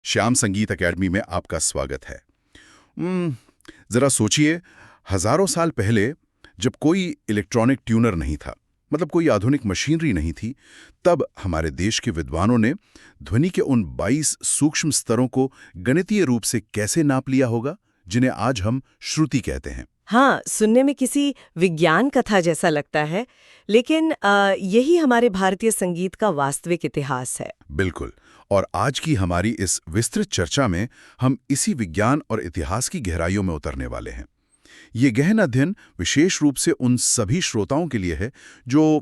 श्याम संगीत अकेडमी में आपका स्वागत है। जरा सोचिए, हजारों साल पहले जब कोई इलेक्ट्रॉनिक ट्यूनर नहीं था, मतलब कोई आधुनिक मशीनरी नहीं थी, तब हमारे देश के विद्वानों ने ध्वनि के उन 22 सूक्ष्म स्तरों को गणितीय रूप से कैसे नाप लिया होगा, जिन्हें आज हम श्रुति कहते हैं। हाँ, सुनने में किसी विज्ञान कथा जैसा लगता है, लेकिन यही हमारे भारतीय संगीत का वास्तविक इतिहास है। बिल्कुल। और आज की हमारी इस विस्तृत चर्चा में हम इसी विज्ञान और इतिहास की गहराइयों में उतरने वाले हैं। ये गहन अध्ययन विशेष रूप से उन सभी श्रोताओं के लिए है जो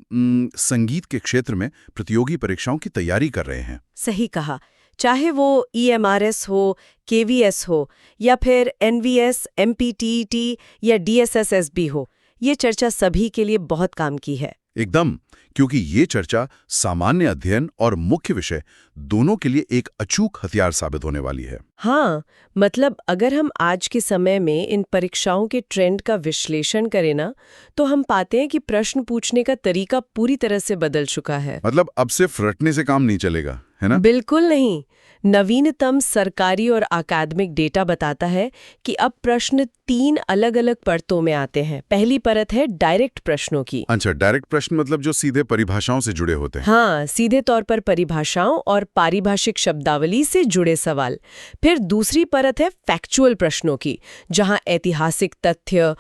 संगीत के क्षेत्र में प्रतियोगी परीक्षाओं की तैयारी कर रहे हैं। सही कहा। चाहे वो EMRS हो, KVS हो या फिर NVS, MPTET या DSSSB हो, ये चर्चा सभी के लिए बहुत काम की है। एकदम, क्योंकि ये चर्चा सामान्य अध्ययन और मुख्य विषय दोनों के लिए एक अचूक हथियार साबित होने वाली है। हाँ, मतलब अगर हम आज के समय में इन परीक्षाओं के ट्रेंड का विश्लेषण करें ना, तो हम पाते हैं कि प्रश्न पूछने का तरीका पूरी तरह से बदल चुका है। मतलब अब सिर्फ रटने से काम नहीं चलेगा, है ना? बिल्कुल नहीं। नवीनतम सरकारी और अकादमिक डेटा बताता है कि अब प्रश्न 3 अलग-अलग परतों में आते हैं। पहली परत है डायरेक्ट प्रश्नों की। अच्छा, डायरेक्ट प्रश्न मतलब जो सीधे परिभाषाओं से जुड़े होते हैं। हाँ, सीधे तौर पर परिभाषाओं और पारिभाषिक शब्दावली से जुड़े सवाल। फिर दूसरी परत है फैक्चुअल प्रश्नों की, जहां ऐतिहासिक तथ्य,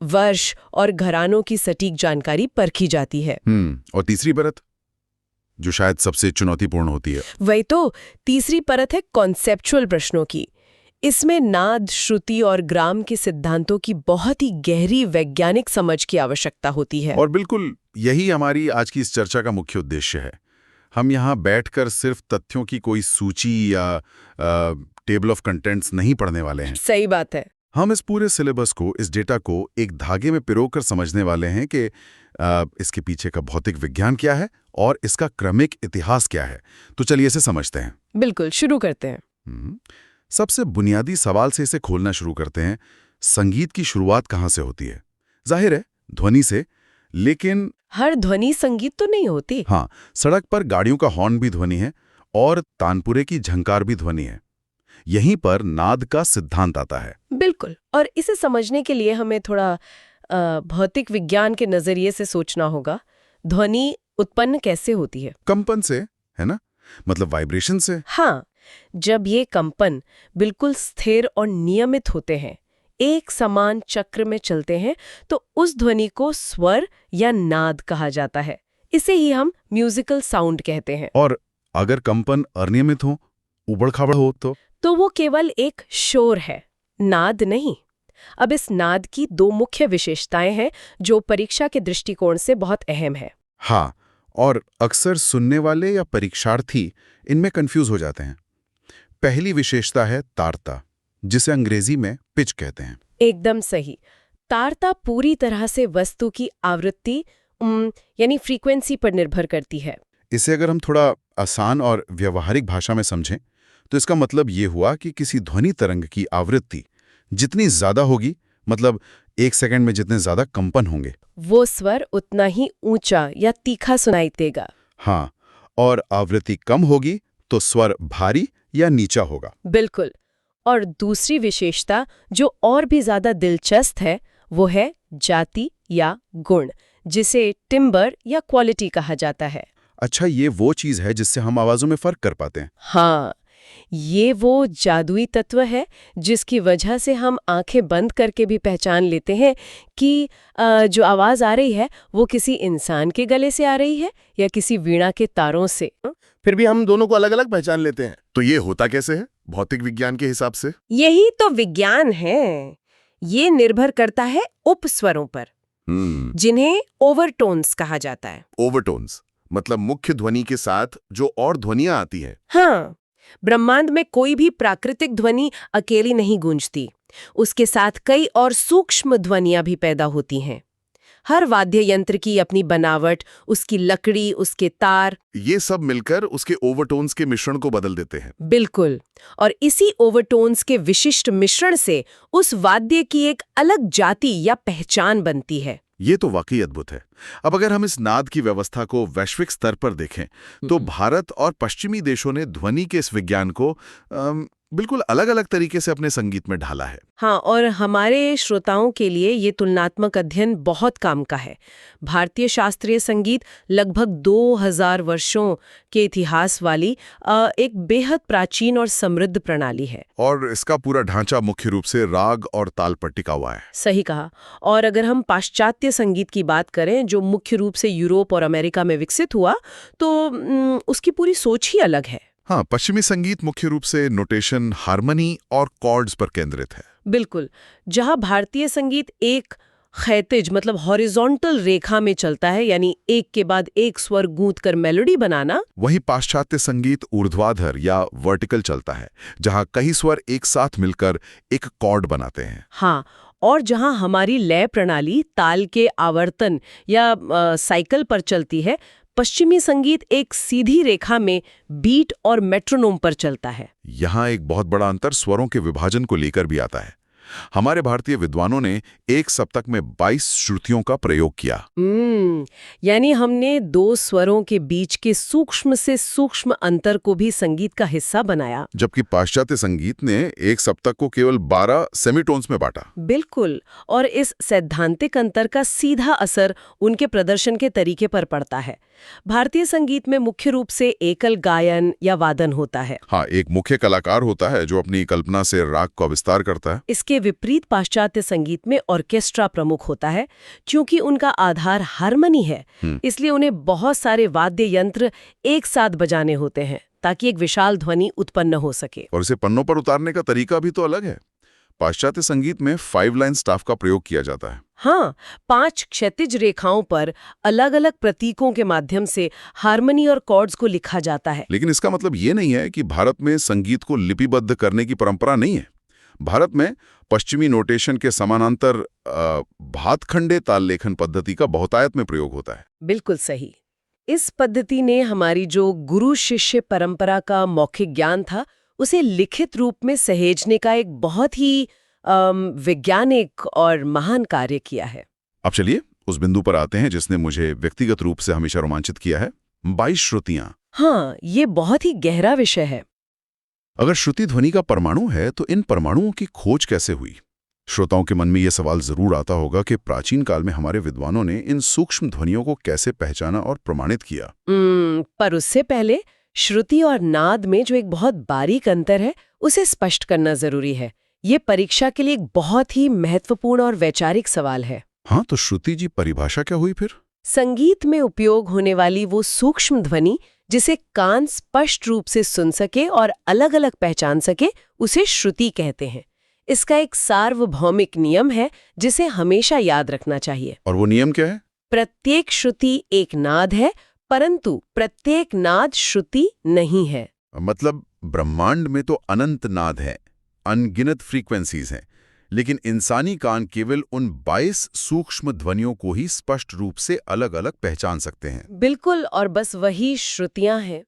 वर्ष और घरानों की सटीक जानकारी परखी जाती है। और तीसरी परत, जो शायद सबसे चुनौतीपूर्ण होती है। वही तो, तीसरी परत है कॉन्सेप्चुअल प्रश्नों की। इसमें नाद, श्रुति और ग्राम के सिद्धांतों की बहुत ही गहरी वैज्ञानिक समझ की आवश्यकता होती है। और बिल्कुल यही हमारी आज की इस चर्चा का मुख्य उद्देश्य है। हम यहाँ बैठकर सिर्फ तथ्यों की कोई सूची या टेबल ऑफ कंटेंट्स नहीं पढ़ने वाले हैं। सही बात है। हम इस पूरे सिलेबस को, इस डेटा को एक धागे में पिरोकर समझने वाले हैं कि इसके पीछे का भौतिक विज्ञान क्या है और इसका क्रमिक इतिहास क्या है। तो चलिए इसे समझते हैं। बिल्कुल, शुरू करते हैं। सबसे बुनियादी सवाल से इसे खोलना शुरू करते हैं। संगीत की शुरुआत कहाँ से होती है? जाहिर है ध्वनि से, लेकिन हर ध्वनि संगीत तो नहीं होती। हाँ, सड़क पर गाड़ियों का हॉर्न भी ध्वनि है और तानपुरे की झंकार भी ध्वनि है। यहीं पर नाद का सिद्धांत आता है। बिल्कुल, और इसे समझने के लिए हमें थोड़ा भौतिक विज्ञान के नजरिए से सोचना होगा। ध्वनि उत्पन्न कैसे होती है? कंपन से, है ना? मतलब वाइब्रेशन से। हाँ, जब ये कंपन बिल्कुल स्थिर और नियमित होते हैं, एक समान चक्र में चलते हैं, तो उस ध्वनि को स्वर या नाद कहा जाता है। इसे ही हम म्यूजिकल साउंड कहते हैं। और अगर कंपन अनियमित हो, उबड़-खाबड़ हो तो वो केवल एक शोर है, नाद नहीं। अब इस नाद की 2 मुख्य विशेषताएं हैं जो परीक्षा के दृष्टिकोण से बहुत अहम है। हाँ, और अक्सर सुनने वाले या परीक्षार्थी इनमें कंफ्यूज हो जाते हैं। पहली विशेषता है तारता, जिसे अंग्रेजी में पिच कहते हैं। एकदम सही। तारता पूरी तरह से वस्तु की आवृत्ति यानी फ्रीक्वेंसी पर निर्भर करती है। इसे अगर हम थोड़ा आसान और व्यवहारिक भाषा में समझें तो इसका मतलब ये हुआ कि किसी ध्वनि तरंग की आवृत्ति जितनी ज्यादा होगी, मतलब 1 सेकंड में जितने ज्यादा कंपन होंगे, वो स्वर उतना ही ऊंचा या तीखा सुनाई देगा। हाँ, और आवृत्ति कम होगी तो स्वर भारी या नीचा होगा। बिल्कुल। और दूसरी विशेषता जो और भी ज्यादा दिलचस्प है, वो है जाति या गुण, जिसे टिम्बर या क्वालिटी कहा जाता है। अच्छा, ये वो चीज है जिससे हम आवाजों में फर्क कर पाते हैं। हाँ, ये वो जादुई तत्व है जिसकी वजह से हम आंखें बंद करके भी पहचान लेते हैं कि जो आवाज आ रही है वो किसी इंसान के गले से आ रही है या किसी वीणा के तारों से। फिर भी हम दोनों को अलग अलग पहचान लेते हैं। तो ये होता कैसे है भौतिक विज्ञान के हिसाब से? यही तो विज्ञान है। ये निर्भर करता है उपस्वरों पर, जिन्हें ओवरटोन्स कहा जाता है। ओवरटोन्स मतलब मुख्य ध्वनि के साथ जो और ध्वनियां आती हैं। हाँ, ब्रह्मांड में कोई भी प्राकृतिक ध्वनि अकेली नहीं गूंजती, उसके साथ कई और सूक्ष्म ध्वनियां भी पैदा होती हैं। हर वाद्य यंत्र की अपनी बनावट, उसकी लकड़ी, उसके तार, ये सब मिलकर उसके ओवरटोन्स के मिश्रण को बदल देते हैं। बिल्कुल। और इसी ओवरटोन्स के विशिष्ट मिश्रण से उस वाद्य की एक अलग जाति या पहचान बनती है। ये तो वाकई अद्भुत है। अब अगर हम इस नाद की व्यवस्था को वैश्विक स्तर पर देखें तो भारत और पश्चिमी देशों ने ध्वनि के इस विज्ञान को बिल्कुल अलग-अलग तरीके से अपने संगीत में ढाला है। हाँ, और हमारे श्रोताओं के लिए ये तुलनात्मक अध्ययन बहुत काम का है। भारतीय शास्त्रीय संगीत लगभग 2000 वर्षों के इतिहास वाली एक बेहद प्राचीन और समृद्ध प्रणाली है। और इसका पूरा ढांचा मुख्य रूप से राग और ताल पर टिका हुआ है। सही कहा। और अगर हम पाश्चात्य संगीत की बात करें, जो मुख्य रूप से यूरोप और अमेरिका में विकसित हुआ, तो उसकी पूरी सोच ही अलग है। हाँ, पश्चिमी संगीत मुख्य रूप से नोटेशन, हार्मनी और कॉर्ड्स पर केंद्रित है। बिल्कुल। जहां भारतीय संगीत एक क्षैतिज मतलब हॉरिजॉन्टल रेखा में चलता है, यानी एक के बाद एक स्वर गूंथकर मेलोडी बनाना, वहीं पाश्चात्य संगीत ऊर्ध्वाधर या वर्टिकल चलता है, जहां कई स्वर एक साथ मिलकर एक कॉर्ड बनाते हैं। हाँ, और जहां हमारी लय प्रणाली ताल के आवर्तन या साइकिल पर चलती है, पश्चिमी संगीत एक सीधी रेखा में बीट और मेट्रोनोम पर चलता है। यहाँ एक बहुत बड़ा अंतर स्वरों के विभाजन को लेकर भी आता है। हमारे भारतीय विद्वानों ने एक सप्तक में 22 श्रुतियों का प्रयोग किया। यानी हमने दो स्वरों के बीच के सूक्ष्म से सूक्ष्म अंतर को भी संगीत का हिस्सा बनाया, जबकि पाश्चात्य संगीत ने एक सप्तक को केवल 12 सेमीटोन्स में बांटा। बिल्कुल। और इस सैद्धांतिक अंतर का सीधा असर उनके प्रदर्शन के तरीके पर पड़ता है। भारतीय संगीत में मुख्य रूप से एकल गायन या वादन होता है। हाँ, एक मुख्य कलाकार होता है जो अपनी कल्पना से राग का विस्तार करता है। इसके विपरीत पाश्चात्य संगीत में ऑर्केस्ट्रा प्रमुख होता है। क्योंकि उनका आधार हार्मनी है, इसलिए उन्हें बहुत सारे वाद्य यंत्र एक साथ बजाने होते हैं ताकि एक विशाल ध्वनि उत्पन्न हो सके। और इसे पन्नों पर उतारने का तरीका भी तो अलग है। पाश्चात्य संगीत में 5 लाइन स्टाफ का प्रयोग किया जाता है। हाँ, 5 क्षैतिज रेखाओं पर अलग अलग प्रतीकों के माध्यम से हार्मनी और कॉर्ड्स को लिखा जाता है। लेकिन इसका मतलब ये नहीं है कि भारत में संगीत को लिपिबद्ध करने की परंपरा नहीं है। भारत में पश्चिमी नोटेशन के समानांतर भातखंडे ताल लेखन पद्धति का बहुतायत में प्रयोग होता है। बिल्कुल सही। इस पद्धति ने हमारी जो गुरु शिष्य परंपरा का मौखिक ज्ञान था, उसे लिखित रूप में सहेजने का एक बहुत ही वैज्ञानिक और महान कार्य किया है। अब चलिए उस बिंदु पर आते हैं जिसने मुझे व्यक्तिगत रूप से हमेशा रोमांचित किया है, 22 श्रुतियां। हाँ, ये बहुत ही गहरा विषय है। अगर श्रुति ध्वनि का परमाणु है तो इन परमाणुओं की खोज कैसे हुई? श्रोताओं के मन में यह सवाल जरूर आता होगा कि प्राचीन काल में हमारे विद्वानों ने इन सूक्ष्म ध्वनियों को कैसे पहचाना और प्रमाणित किया। पर उससे पहले श्रुति और नाद में जो एक बहुत बारीक अंतर है, उसे स्पष्ट करना जरूरी है। ये परीक्षा के लिए एक बहुत ही महत्वपूर्ण और वैचारिक सवाल है। हाँ, तो श्रुति जी परिभाषा क्या हुई फिर? संगीत में उपयोग होने वाली वो सूक्ष्म ध्वनि जिसे कान स्पष्ट रूप से सुन सके और अलग अलग पहचान सके, उसे श्रुति कहते हैं। इसका एक सार्वभौमिक नियम है जिसे हमेशा याद रखना चाहिए। और वो नियम क्या है? प्रत्येक श्रुति एक नाद है, परंतु प्रत्येक नाद श्रुति नहीं है। मतलब ब्रह्मांड में तो अनंत नाद है, अनगिनत फ्रीक्वेंसीज हैं, लेकिन इंसानी कान केवल उन 22 सूक्ष्म ध्वनियों को ही स्पष्ट रूप से अलग अलग पहचान सकते हैं। बिल्कुल, और बस वही श्रुतियां हैं।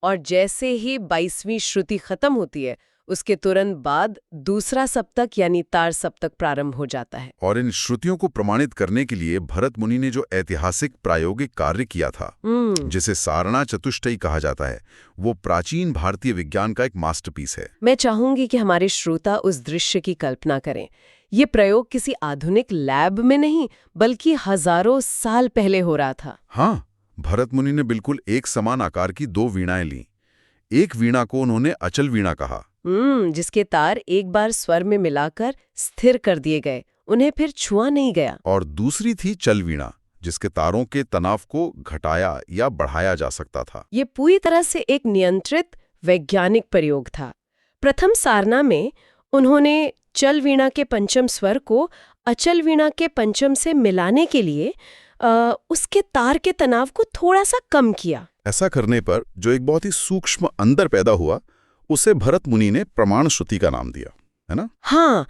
और जैसे ही 22वीं श्रुति खत्म होती है, उसके तुरंत बाद दूसरा सप्तक यानी तार सप्तक प्रारंभ हो जाता है। और इन श्रुतियों को प्रमाणित करने के लिए भरत मुनि ने जो ऐतिहासिक प्रायोगिक कार्य किया था, जिसे सारणा चतुष्टयी कहा जाता है, वो प्राचीन भारतीय विज्ञान का एक मास्टरपीस है। मैं चाहूंगी कि हमारे श्रोता उस दृश्य की कल्पना करें। ये प्रयोग किसी आधुनिक लैब में नहीं, बल्कि हजारों साल पहले हो रहा था। हाँ, भरत मुनि ने बिल्कुल एक समान आकार की 2 वीणाएं लीं। एक वीणा को उन्होंने अचल वीणा कहा, जिसके तार एक बार स्वर में मिलाकर स्थिर कर दिए गए, उन्हें फिर छुआ नहीं गया। और दूसरी थी चल वीणा, जिसके तारों के तनाव को घटाया या बढ़ाया जा सकता था। ये पूरी तरह से एक नियंत्रित वैज्ञानिक प्रयोग था। प्रथम सारना में उन्होंने चल वीणा के पंचम स्वर को अचल वीणा के पंचम से मिलाने के लिए उसके तार के तनाव को थोड़ा सा कम किया। ऐसा करने पर जो एक बहुत ही सूक्ष्म अंदर पैदा हुआ, उसे भरत मुनि ने प्रमाण श्रुति का नाम दिया, है ना? हाँ,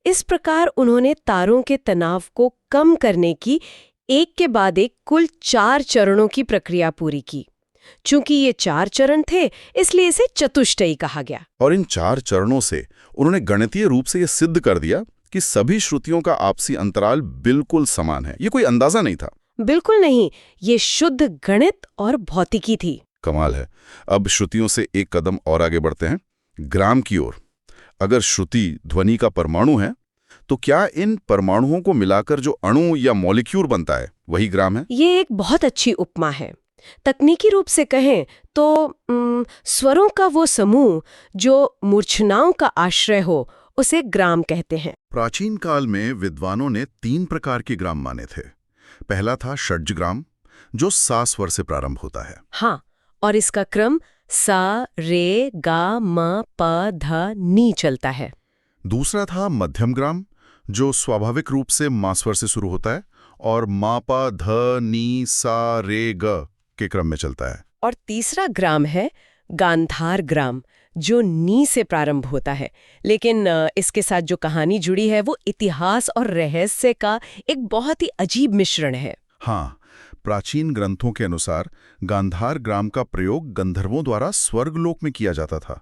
इस प्रकार उन्होंने तारों के तनाव को कम करने की एक के बाद एक कुल 4 चरणों की प्रक्रिया पूरी की। चूंकि ये 4 चरण थे, इसलिए इसे चतुष्टयी कहा गया। और इन 4 चरणों से उन्होंने गणितीय रूप से यह सिद्ध कर दिया कि सभी श्रुतियों का आपसी अंतराल बिल्कुल समान है। ये कोई अंदाजा नहीं था। बिल्कुल नहीं, ये शुद्ध गणित और भौतिकी थी। कमाल है। अब श्रुतियों से एक कदम और आगे बढ़ते हैं, ग्राम की ओर। अगर श्रुति ध्वनि का परमाणु है, तो क्या इन परमाणुओं को मिलाकर जो अणु या मॉलिक्यूल बनता है वही ग्राम है? ये एक बहुत अच्छी उपमा है। तकनीकी रूप से कहें तो स्वरों का वो समूह जो मूर्छनाओं का आश्रय हो, उसे ग्राम कहते हैं। प्राचीन काल में विद्वानों ने 3 प्रकार के ग्राम माने थे। पहला था षड्जग्राम, जो सा स्वर से प्रारंभ होता है। हाँ, और इसका क्रम सा, रे, गा, म, प, ध, नी चलता है। दूसरा था मध्यम ग्राम, जो स्वाभाविक रूप से मा स्वर से शुरू होता है और मा, पा, ध, नी, सा, रे, ग के क्रम में चलता है। और तीसरा ग्राम है गांधार ग्राम, जो नी से प्रारंभ होता है, लेकिन इसके साथ जो कहानी जुड़ी है वो इतिहास और रहस्य का एक बहुत ही अजीब मिश्रण है। हाँ, प्राचीन ग्रंथों के अनुसार गांधार ग्राम का प्रयोग गंधर्वों द्वारा स्वर्गलोक में किया जाता था।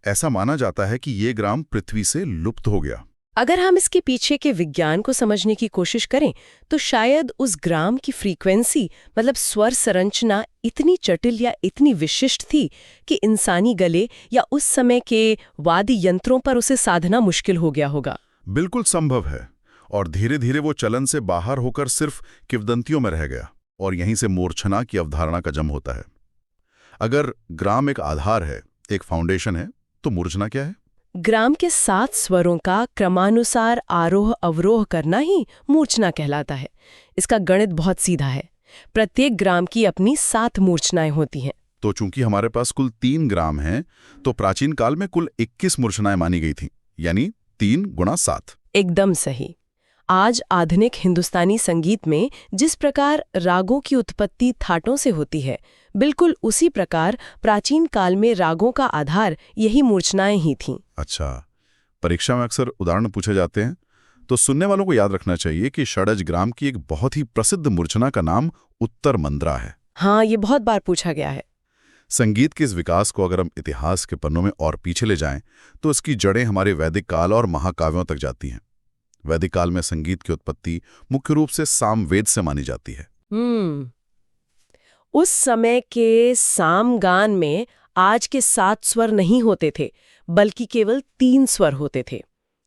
ऐसा माना जाता है कि ये ग्राम पृथ्वी से लुप्त हो गया। अगर हम इसके पीछे के विज्ञान को समझने की कोशिश करें तो शायद उस ग्राम की फ्रीक्वेंसी, मतलब स्वर संरचना इतनी जटिल या इतनी विशिष्ट थी कि इंसानी गले या उस समय के वाद्य यंत्रों पर उसे साधना मुश्किल हो गया होगा। बिल्कुल संभव है, और धीरे धीरे वो चलन से बाहर होकर सिर्फ किंवदंतियों में रह गया, और यहीं से मूर्छना की अवधारणा का जन्म होता है। अगर ग्राम एक आधार है, एक फाउंडेशन है, तो मूर्छना क्या है? ग्राम के 7 स्वरों का क्रमानुसार आरोह अवरोह करना ही मूर्छना कहलाता है। इसका गणित बहुत सीधा है। प्रत्येक ग्राम की अपनी 7 मूर्छनाएं होती हैं। तो चूंकि हमारे पास कुल 3 ग्राम हैं, तो प्राचीन काल में कुल 21 मूर्छनाएं मानी गई थीं, यानी 3 गुणा 7। एकदम सही। आज आधुनिक हिंदुस्तानी संगीत में जिस प्रकार रागों की उत्पत्ति थाटों से होती है, बिल्कुल उसी प्रकार प्राचीन काल में रागों का आधार यही मूर्छनाएं ही थीं। अच्छा, परीक्षा में अक्सर उदाहरण पूछे जाते हैं, तो सुनने वालों को याद रखना चाहिए कि षडज ग्राम की एक बहुत ही प्रसिद्ध मूर्छना का नाम उत्तर मंद्रा है। हाँ, ये बहुत बार पूछा गया है। संगीत के इस विकास को अगर हम इतिहास के पन्नों में और पीछे ले जाएं, तो इसकी जड़ें हमारे वैदिक काल और महाकाव्यों तक जाती हैं। वैदिक काल में संगीत की उत्पत्ति मुख्य रूप से सामवेद से मानी जाती है। उस समय के सामगान में आज के 7 स्वर नहीं होते थे, बल्कि केवल 3 स्वर होते थे।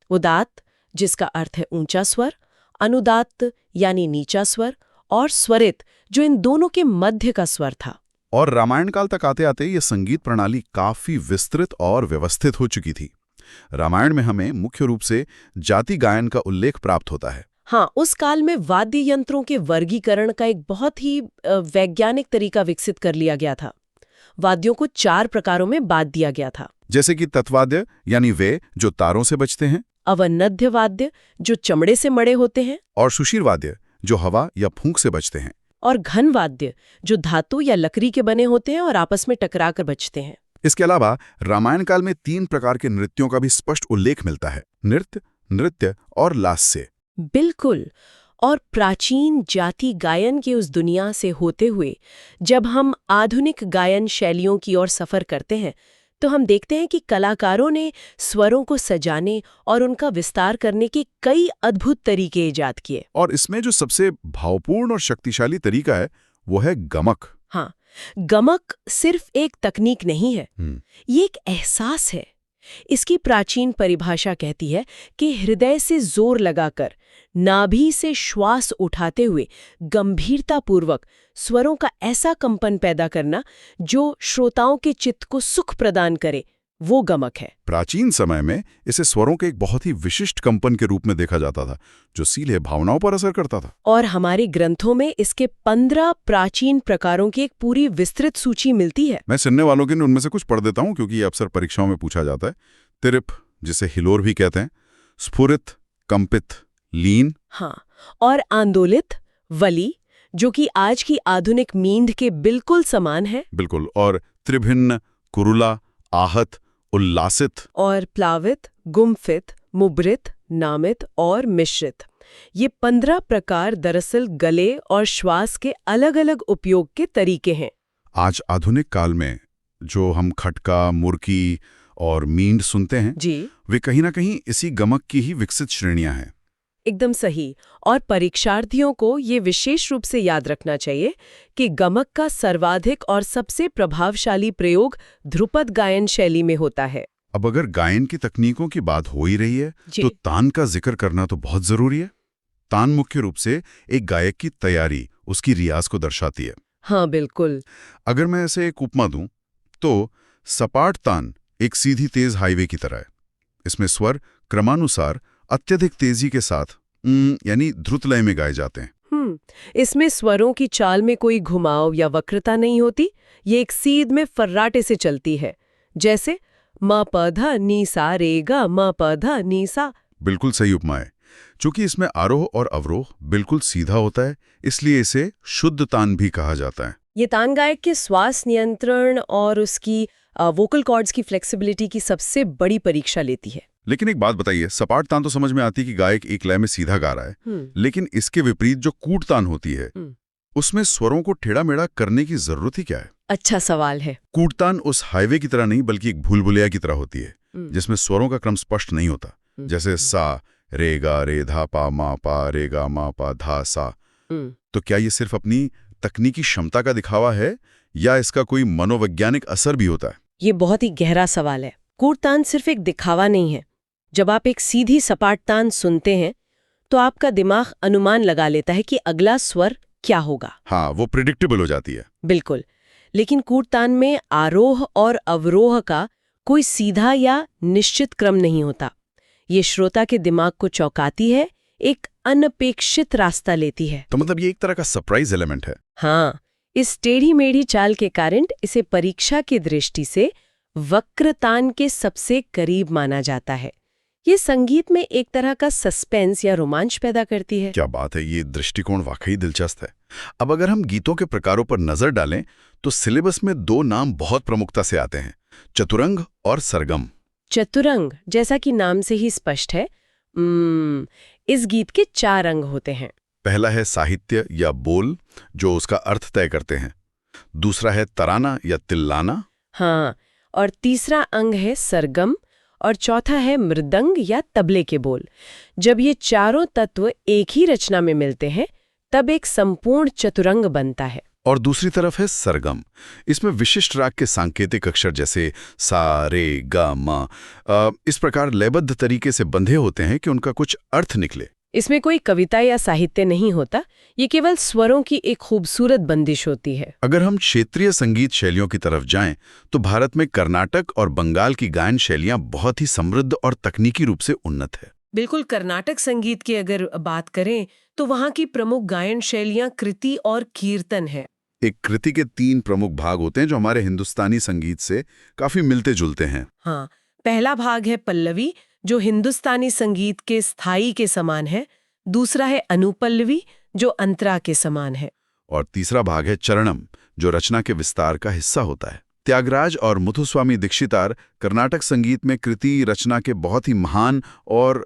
उदात्त, जिसका अर्थ है ऊंचा स्वर, अनुदात्त यानी नीचा स्वर, और स्वरित, जो इन दोनों के मध्य का स्वर था। और रामायण काल तक आते आते ये संगीत प्रणाली काफी विस्तृत और व्यवस्थित हो चुकी थी। रामायण में हमें मुख्य रूप से जाति गायन का उल्लेख प्राप्त होता है। हाँ, उस काल में वाद्य यंत्रों के वर्गीकरण का एक बहुत ही वैज्ञानिक तरीका विकसित कर लिया गया था। वाद्यों को 4 प्रकारों में बांट दिया गया था, जैसे कि तत्वाद्य यानी वे जो तारों से बजते हैं, अवनद्य वाद्य जो चमड़े से मड़े होते हैं, और सुशीर वाद्य जो हवा या फूंक से बजते हैं, और घन वाद्य जो धातु या लकड़ी के बने होते हैं और आपस में टकरा कर बजते हैं। इसके अलावा रामायण काल में 3 प्रकार के नृत्यों का भी स्पष्ट उल्लेख मिलता है, नृत्य, नृत्य और लास्य। बिल्कुल। और प्राचीन जाति गायन की उस दुनिया से होते हुए जब हम आधुनिक गायन शैलियों की ओर सफर करते हैं, तो हम देखते हैं कि कलाकारों ने स्वरों को सजाने और उनका विस्तार करने के कई अद्भुत तरीके इजाद किए। और इसमें जो सबसे भावपूर्ण और शक्तिशाली तरीका है वो है गमक। हाँ, गमक सिर्फ एक तकनीक नहीं है, ये एक एहसास है। इसकी प्राचीन परिभाषा कहती है कि हृदय से जोर लगाकर, नाभि से श्वास उठाते हुए गंभीरतापूर्वक स्वरों का ऐसा कंपन पैदा करना जो श्रोताओं के चित्त को सुख प्रदान करे, वो गमक है। प्राचीन समय में इसे स्वरों के एक बहुत ही विशिष्ट कंपन के रूप में देखा जाता था, जो सीधे भावनाओं पर असर करता था। और हमारे ग्रंथों में इसके 15 प्राचीन प्रकारों की एक पूरी विस्तृत सूची मिलती है। मैं सुनने वालों के लिए उनमें से कुछ पढ़ देता हूं, क्योंकि ये अक्सर परीक्षाओं में पूछा जाता है। तिरिप, जिसे हिलोर भी कहते हैं, स्फुरित, कंपित, लीन, हाँ, और आंदोलित, वली, जो कि आज की आधुनिक मींड के बिल्कुल समान है। बिल्कुल। और त्रिभिन्न, कुरुला, आहत, उल्लासित, और प्लावित, गुम्फित, मुबरित, नामित और मिश्रित। ये 15 प्रकार दरअसल गले और श्वास के अलग अलग उपयोग के तरीके हैं। आज आधुनिक काल में जो हम खटका, मुर्की और मींड सुनते हैं, जी, वे कहीं ना कहीं इसी गमक की ही विकसित श्रेणियां हैं। एकदम सही। और परीक्षार्थियों को ये विशेष रूप से याद रखना चाहिए कि गमक का सर्वाधिक और सबसे प्रभावशाली प्रयोग ध्रुपद गायन शैली में होता है। अब अगर गायन की तकनीकों की बात हो ही रही है जी। तो तान का जिक्र करना तो बहुत जरूरी है। तान मुख्य रूप से एक गायक की तैयारी, उसकी रियाज को दर्शाती है। हाँ बिल्कुल। अगर मैं ऐसे एक उपमा दूं तो सपाट तान एक सीधी तेज हाईवे की तरह है। इसमें स्वर क्रमानुसार अत्यधिक तेजी के साथ यानी द्रुत लय में गाए जाते हैं। इसमें स्वरों की चाल में कोई घुमाव या वक्रता नहीं होती। ये एक सीध में फर्राटे से चलती है, जैसे म प ध नी सा रे ग म प ध नी सा। बिल्कुल सही उपमा है। चूंकि इसमें आरोह और अवरोह बिल्कुल सीधा होता है, इसलिए इसे शुद्ध तान भी कहा जाता है। ये तान गायक के श्वास नियंत्रण और उसकी वोकल कॉर्ड्स की फ्लेक्सिबिलिटी की सबसे बड़ी परीक्षा लेती है। लेकिन एक बात बताइए, सपाट तान तो समझ में आती है कि गायक एक लय में सीधा गा रहा है, लेकिन इसके विपरीत जो कूट तान होती है उसमें स्वरों को टेढ़ा मेढ़ा करने की जरूरत ही क्या है? अच्छा सवाल है। कूट तान उस हाईवे की तरह नहीं बल्कि एक भूल भुलैया की तरह होती है, जिसमें स्वरों का क्रम स्पष्ट नहीं होता। जैसे सा रे गा रे धा पा मा पा रे गा मा पा धा सा। तो क्या ये सिर्फ अपनी तकनीकी क्षमता का दिखावा है या इसका कोई मनोवैज्ञानिक असर भी होता है? ये बहुत ही गहरा सवाल है। कूट तान सिर्फ एक दिखावा नहीं है। जब आप एक सीधी सपाट तान सुनते हैं तो आपका दिमाग अनुमान लगा लेता है कि अगला स्वर क्या होगा। हाँ, वो प्रिडिक्टेबल हो जाती है। बिल्कुल। लेकिन कूट तान में आरोह और अवरोह का कोई सीधा या निश्चित क्रम नहीं होता। ये श्रोता के दिमाग को चौंकाती है, एक अनपेक्षित रास्ता लेती है। तो मतलब ये एक तरह का सरप्राइज एलिमेंट है। हाँ, इस टेढ़ी मेढ़ी चाल के कारण इसे परीक्षा की दृष्टि से वक्रतान के सबसे करीब माना जाता है। ये संगीत में एक तरह का सस्पेंस या रोमांच पैदा करती है। क्या बात है, ये दृष्टिकोण वाकई दिलचस्प है। अब अगर हम गीतों के प्रकारों पर नजर डालें तो सिलेबस में दो नाम बहुत प्रमुखता से आते हैं, चतुरंग और सरगम। चतुरंग, जैसा कि नाम से ही स्पष्ट है, इस गीत के 4 अंग होते हैं। पहला है साहित्य या बोल, जो उसका अर्थ तय करते हैं। दूसरा है तराना या तिल्लाना। हाँ, और तीसरा अंग है सरगम, और चौथा है मृदंग या तबले के बोल। जब ये चारों तत्व एक ही रचना में मिलते हैं तब एक संपूर्ण चतुरंग बनता है। और दूसरी तरफ है सरगम। इसमें विशिष्ट राग के सांकेतिक अक्षर जैसे सा रे गा मा इस प्रकार लयबद्ध तरीके से बंधे होते हैं कि उनका कुछ अर्थ निकले। इसमें कोई कविता या साहित्य नहीं होता, ये केवल स्वरों की एक खूबसूरत बंदिश होती है। अगर हम क्षेत्रीय संगीत शैलियों की तरफ जाएं तो भारत में कर्नाटक और बंगाल की गायन शैलियां बहुत ही समृद्ध और तकनीकी रूप से उन्नत है। बिल्कुल, कर्नाटक संगीत की अगर बात करें तो वहाँ की प्रमुख गायन शैलियां कृति और कीर्तन है। एक कृति के 3 प्रमुख भाग होते हैं जो हमारे हिंदुस्तानी संगीत से काफी मिलते जुलते हैं। हाँ, पहला भाग है पल्लवी, जो हिंदुस्तानी संगीत के स्थाई के समान है। दूसरा है अनुपल्लवी, जो अंतरा के समान है। और तीसरा भाग है चरणम, जो रचना के विस्तार का हिस्सा होता है। त्यागराज और मुथुस्वामी दीक्षितार कर्नाटक संगीत में कृति रचना के बहुत ही महान और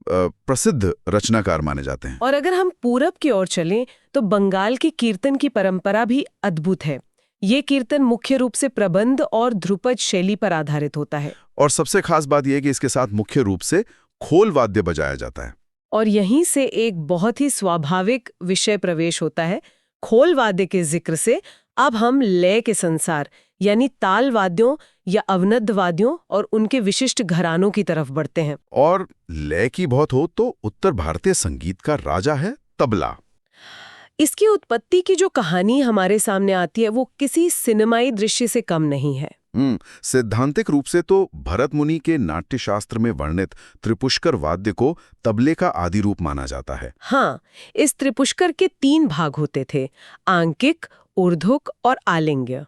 प्रसिद्ध रचनाकार माने जाते हैं। और अगर हम पूरब की ओर चलें तो बंगाल की कीर्तन की परंपरा भी अद्भुत है। ये कीर्तन मुख्य रूप से प्रबंध और ध्रुपद शैली पर आधारित होता है। और सबसे खास बात यह है कि इसके साथ मुख्य रूप से खोल वाद्य बजाया जाता है। और यहीं से एक बहुत ही स्वाभाविक विषय प्रवेश होता है। खोल वाद्य के जिक्र से अब हम लय के संसार यानी ताल वाद्यों या अवनद्ध वाद्यों और उनके विशिष्ट घरानों की तरफ बढ़ते हैं। और लय की बहुत हो तो उत्तर भारतीय संगीत का राजा है तबला। इसकी उत्पत्ति की जो कहानी हमारे सामने आती है वो किसी सिनेमाई दृश्य से कम नहीं है। सैद्धांतिक रूप से तो भरत मुनि के नाट्यशास्त्र में वर्णित त्रिपुष्कर वाद्य को तबले का आदि रूप माना जाता है। हाँ, इस त्रिपुष्कर के 3 भाग होते थे, आंकिक, ऊर्ध्वक और आलिंग्य।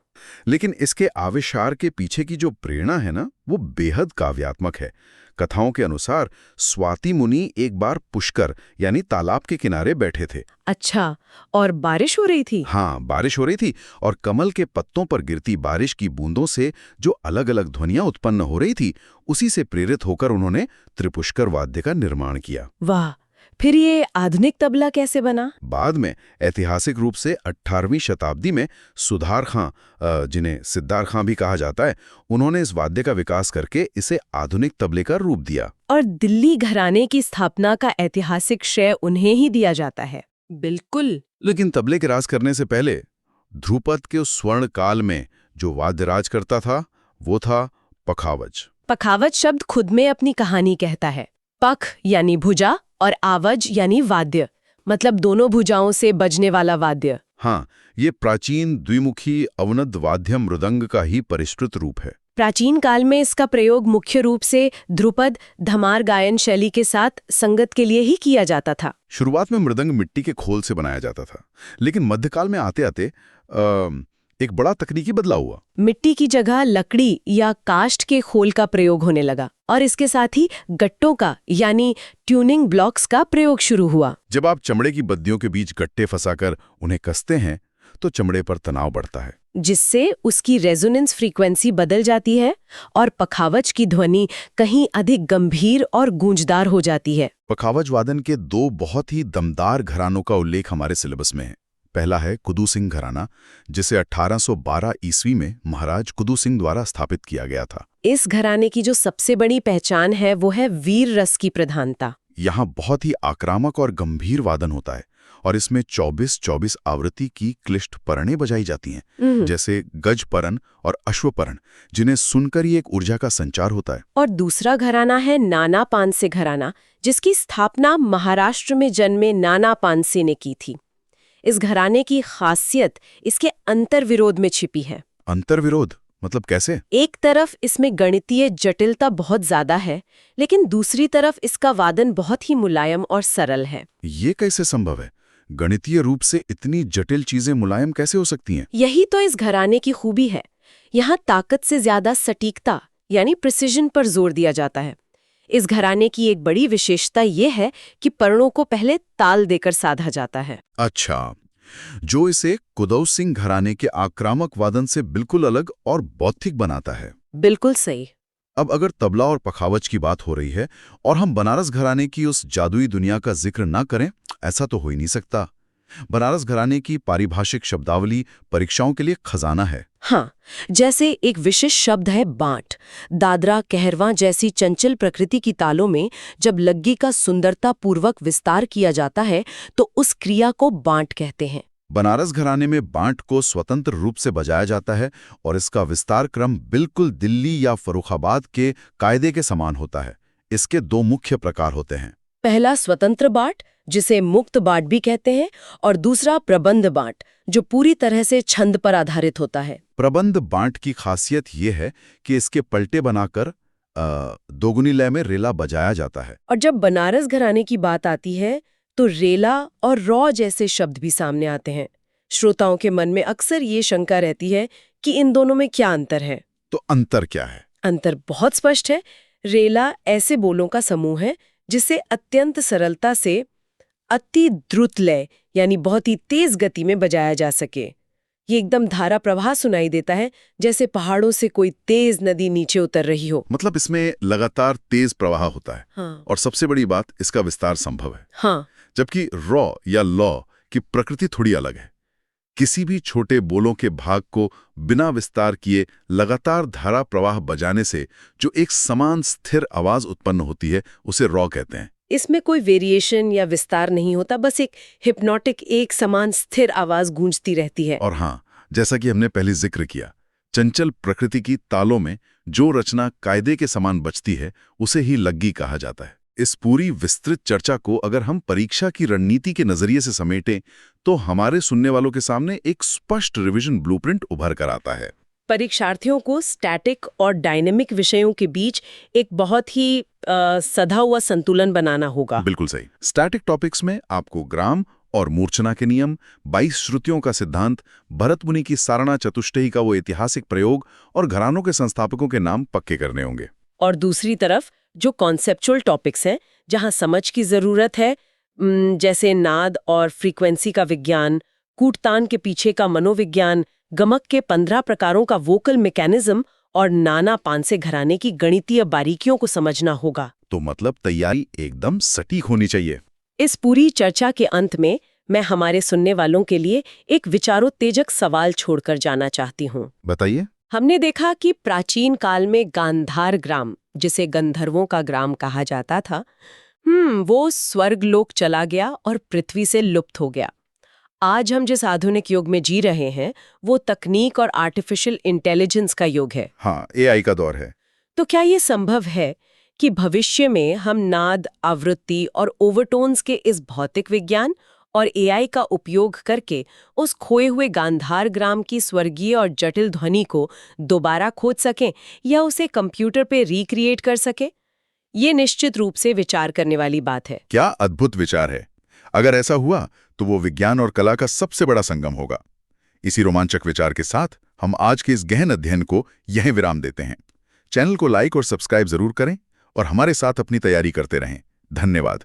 लेकिन इसके आविष्कार के पीछे की जो प्रेरणा है ना, वो बेहद काव्यात्मक है। कथाओं के अनुसार स्वाति मुनि एक बार पुष्कर यानी तालाब के किनारे बैठे थे। अच्छा, और बारिश हो रही थी? हाँ, बारिश हो रही थी और कमल के पत्तों पर गिरती बारिश की बूंदों से जो अलग अलग ध्वनियां उत्पन्न हो रही थी, उसी से प्रेरित होकर उन्होंने त्रिपुष्कर वाद्य का निर्माण किया। वाह, फिर ये आधुनिक तबला कैसे बना? बाद में ऐतिहासिक रूप से 18वीं शताब्दी में सुधार खां, जिन्हें सिद्धार खां भी कहा जाता है, उन्होंने इस वाद्य का विकास करके इसे आधुनिक तबले का रूप दिया। और दिल्ली घराने की स्थापना का ऐतिहासिक श्रेय उन्हें ही दिया जाता है। बिल्कुल। लेकिन तबले के राज करने से पहले ध्रुपद के उस स्वर्ण काल में जो वाद्य राज करता था वो था पखावज। पखावज शब्द खुद में अपनी कहानी कहता है। पख यानी भुजा और आवज यानी वाद्य, मतलब दोनों भुजाओं से बजने वाला वाद्य। हाँ, ये प्राचीन द्विमुखी अवनद वाद्य मृदंग का ही परिष्कृत रूप है। प्राचीन काल में इसका प्रयोग मुख्य रूप से ध्रुपद धमार गायन शैली के साथ संगत के लिए ही किया जाता था। शुरुआत में मृदंग मिट्टी के खोल से बनाया जाता था, लेकिन मध्यकाल में आते आते एक बड़ा तकनीकी बदलाव हुआ। मिट्टी की जगह लकड़ी या काष्ठ के खोल का प्रयोग होने लगा और इसके साथ ही गट्टों का यानी ट्यूनिंग ब्लॉक्स का प्रयोग शुरू हुआ। जब आप चमड़े की बद्दियों के बीच गट्टे फंसाकर उन्हें कसते हैं तो चमड़े पर तनाव बढ़ता है, जिससे उसकी रेजोनेंस फ्रीक्वेंसी बदल जाती है और पखावज की ध्वनि कहीं अधिक गंभीर और गूंजदार हो जाती है। पखावज वादन के दो बहुत ही दमदार घरानों का उल्लेख हमारे सिलेबस में है। पहला है कुदू सिंह घराना, जिसे 1812 ईस्वी में महाराज कुदू सिंह द्वारा स्थापित किया गया था। इस घराने की जो सबसे बड़ी पहचान है वो है वीर रस की प्रधानता। यहाँ बहुत ही आक्रामक और गंभीर वादन होता है और इसमें 24-24 आवृत्ति की क्लिष्ट परनें बजाई जाती हैं, जैसे गज परन और अश्वपरण, जिन्हें सुनकर ही एक ऊर्जा का संचार होता है। और दूसरा घराना है नाना पानसे घराना, जिसकी स्थापना महाराष्ट्र में जन्मे नाना पानसे ने की थी। इस घराने की खासियत इसके अंतर्विरोध में छिपी है। अंतर्विरोध मतलब कैसे? एक तरफ इसमें गणितीय जटिलता बहुत ज्यादा है, लेकिन दूसरी तरफ इसका वादन बहुत ही मुलायम और सरल है। ये कैसे संभव है? गणितीय रूप से इतनी जटिल चीजें मुलायम कैसे हो सकती हैं? यही तो इस घराने की खूबी है। यहाँ ताकत से ज्यादा सटीकता यानी प्रिसिजन पर जोर दिया जाता है। इस घराने की एक बड़ी विशेषता ये है कि पर्णों को पहले ताल देकर साधा जाता है। अच्छा, जो इसे कुदौ सिंह घराने के आक्रामक वादन से बिल्कुल अलग और बौद्धिक बनाता है। बिल्कुल सही। अब अगर तबला और पखावज की बात हो रही है और हम बनारस घराने की उस जादुई दुनिया का जिक्र ना करें, ऐसा तो हो ही नहीं सकता। बनारस घराने की पारिभाषिक शब्दावली परीक्षाओं के लिए खजाना है। हाँ, जैसे एक विशिष्ट शब्द है बांट। दादरा कहरवा जैसी चंचल प्रकृति की तालों में जब लग्गी का सुंदरता पूर्वक विस्तार किया जाता है तो उस क्रिया को बांट कहते हैं। बनारस घराने में बांट को स्वतंत्र रूप से बजाया जाता है और इसका विस्तार क्रम बिल्कुल दिल्ली या फर्रुखाबाद के कायदे के समान होता है। इसके दो मुख्य प्रकार होते हैं। पहला स्वतंत्र बांट, जिसे मुक्त बांट भी कहते हैं, और दूसरा प्रबंध बांट, जो पूरी तरह से छंद पर आधारित होता है। प्रबंध बांट की खासियत ये है कि इसके पलटे बनाकर दोगुनी लय में रेला बजाया जाता है। और जब बनारस घराने की बात आती है तो रेला और रॉ जैसे शब्द भी सामने आते हैं। श्रोताओं के मन में अक्सर ये शंका रहती है कि इन दोनों में क्या अंतर है। तो अंतर क्या है? अंतर बहुत स्पष्ट है। रेला ऐसे बोलों का समूह है जिसे अत्यंत सरलता से अति द्रुत लय यानी बहुत ही तेज गति में बजाया जा सके। ये एकदम धारा प्रवाह सुनाई देता है, जैसे पहाड़ों से कोई तेज नदी नीचे उतर रही हो। मतलब इसमें लगातार तेज प्रवाह होता है। हाँ। और सबसे बड़ी बात, इसका विस्तार संभव है। हाँ। जबकि रॉ या लॉ की प्रकृति थोड़ी अलग है। किसी भी छोटे बोलों के भाग को बिना विस्तार किए लगातार धारा प्रवाह बजाने से जो एक समान स्थिर आवाज उत्पन्न होती है, उसे रॉ कहते हैं। इसमें कोई वेरिएशन या विस्तार नहीं होता, बस एक हिप्नोटिक एक समान स्थिर आवाज गूंजती रहती है। और हाँ, जैसा कि हमने पहले जिक्र किया, चंचल प्रकृति की तालों में जो रचना कायदे के समान बजती है उसे ही लग्गी कहा जाता है। इस पूरी विस्तृत चर्चा को अगर हम परीक्षा की रणनीति के नजरिए से समेटें तो हमारे सुनने वालों के सामने एक स्पष्ट रिवीजन ब्लूप्रिंट उभर कर आता है। परीक्षार्थियों को स्टैटिक और डायनेमिक विषयों के बीच एक बहुत ही सधा हुआ संतुलन बनाना होगा। बिल्कुल सही। स्टैटिक टॉपिक्स में आपको ग्राम और मूर्छना के नियम, 22 श्रुतियों का सिद्धांत, भरत मुनि की सारणा चतुष्टयी का वो ऐतिहासिक प्रयोग और घरानों के संस्थापकों के नाम पक्के करने होंगे। और दूसरी तरफ जो कॉन्सेप्चुअल टॉपिक्स हैं, जहां समझ की जरूरत है, जैसे नाद और फ्रीक्वेंसी का विज्ञान, कूटतान के पीछे का मनोविज्ञान, गमक के 15 प्रकारों का वोकल मैकेनिज्म और नाना पानसे घराने की गणितीय बारीकियों को समझना होगा। तो मतलब तैयारी एकदम सटीक होनी चाहिए। इस पूरी चर्चा के अंत में मैं हमारे सुनने वालों के लिए एक विचारोत्तेजक सवाल छोड़कर जाना चाहती हूँ। बताइए। हमने देखा कि प्राचीन काल में गांधार ग्राम, जिसे गंधर्वों का ग्राम कहा जाता था, वो स्वर्गलोक चला गया और पृथ्वी से लुप्त हो गया। आज हम जिस आधुनिक युग में जी रहे हैं वो तकनीक और आर्टिफिशियल इंटेलिजेंस का युग है। हाँ, AI का दौर है। तो क्या ये संभव है कि भविष्य में हम नाद, आवृत्ति और ओवरटोन्स के इस भौतिक विज्ञान और AI का उपयोग करके उस खोए हुए गांधार ग्राम की स्वर्गीय और जटिल ध्वनि को दोबारा खोज सकें या उसे कंप्यूटर पे रिक्रिएट कर सकें? ये निश्चित रूप से विचार करने वाली बात है। क्या अद्भुत विचार है। अगर ऐसा हुआ तो वो विज्ञान और कला का सबसे बड़ा संगम होगा। इसी रोमांचक विचार के साथ हम आज के इस गहन अध्ययन को यहीं विराम देते हैं। चैनल को लाइक और सब्सक्राइब जरूर करें और हमारे साथ अपनी तैयारी करते रहें। धन्यवाद।